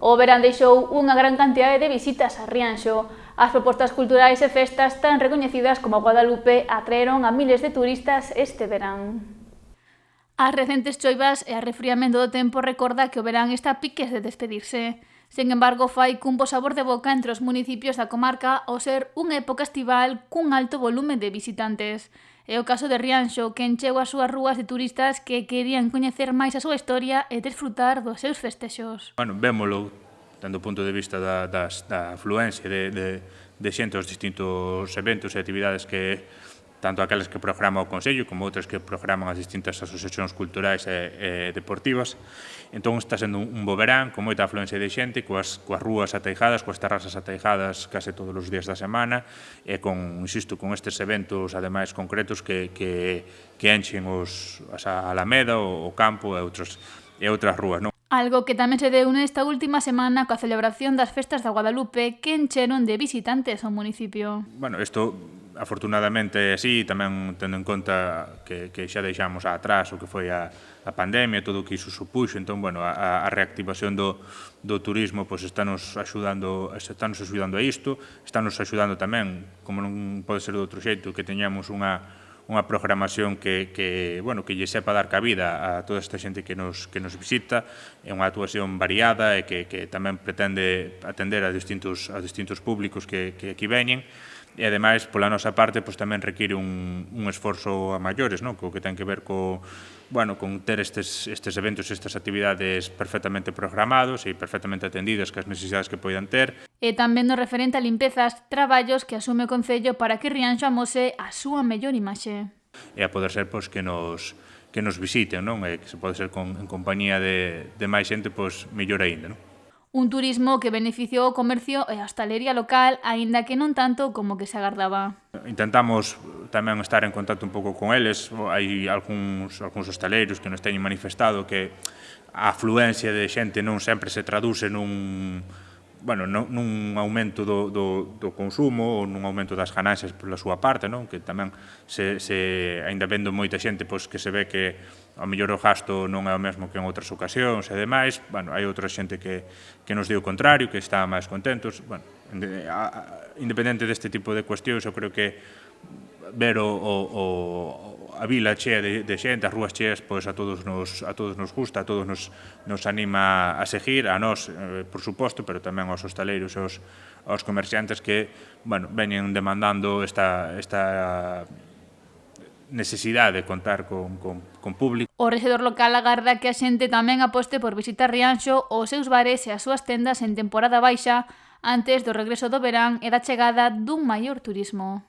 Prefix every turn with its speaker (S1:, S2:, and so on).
S1: O verán deixou unha gran cantidade de visitas a Rianxo. As propostas culturais e festas tan recoñecidas como Guadalupe atraeron a miles de turistas este verán. As recentes choivas e o arrefriamento do tempo recorda que o verán está a piques de despedirse. Sen embargo, fai cun bo sabor de boca entre os municipios da comarca ao ser unha época estival cun alto volume de visitantes. É o caso de Rianxo, que encheu as súas rúas de turistas que querían coñecer máis a súa historia e desfrutar dos seus festexos.
S2: Vémolo, dando o punto de vista da afluencia de xente aos distintos eventos e actividades que tanto aquelas que programa o Consello como outras que programan as distintas asociacións culturais e deportivas. Entón está sendo un bo verán, con moita afluencia de xente, coas rúas ateijadas, coas terrazas ateijadas case todos os días da semana, e insisto, con estes eventos, ademais, concretos que enchen a Alameda, o campo e outras rúas.
S1: Algo que tamén se deu nesta última semana coa celebración das festas da Guadalupe que encheron de visitantes ao municipio.
S2: Isto afortunadamente é así, tamén tendo en conta que xa deixamos atrás o que foi a pandemia, todo o que iso supuxo, entón, a reactivación do turismo estános axudando a isto, estános axudando tamén, como non pode ser de outro xeito, que teñamos unha programación que lle sepa dar cabida a toda esta xente que nos visita, é unha actuación variada e que tamén pretende atender a distintos públicos que aquí veñen, e ademais, pola nosa parte, tamén require un esforzo a maiores, co que ten que ver con ter estes eventos, estas actividades perfectamente programados e perfectamente atendidas cas necesidades que poidan ter.
S1: E tamén no referente a limpezas, traballos que asume o Concello para que Rianxo amose a súa mellor imaxe.
S2: E a poder ser que nos visiten, e que se pode ser en compañía de máis xente, mellor aínda.
S1: Un turismo que beneficiou o comercio e a hostalería local, aínda que non tanto como que se agardaba.
S2: Intentamos tamén estar en contacto un pouco con eles. Hai algúns hostaleiros que nos teñen manifestado que a afluencia de xente non sempre se traduce nun aumento do consumo ou nun aumento das ganancias pola súa parte, que tamén aínda vendo moita xente que se ve que ao mellor o gasto non é o mesmo que en outras ocasións e demais. Hai outra xente que nos di o contrario, que está máis contentos. Independente deste tipo de cuestións, eu creo que ver a vila chea de xente, as rúas cheas, a todos nos gusta, a todos nos anima a seguir, a nós, por suposto, pero tamén aos hostaleiros e aos comerciantes que veñen demandando esta necesidade de contar con público.
S1: O rexedor local agarda que a xente tamén aposte por visitar Rianxo, os seus bares e as súas tendas en temporada baixa antes do regreso do verán e da chegada dun maior turismo.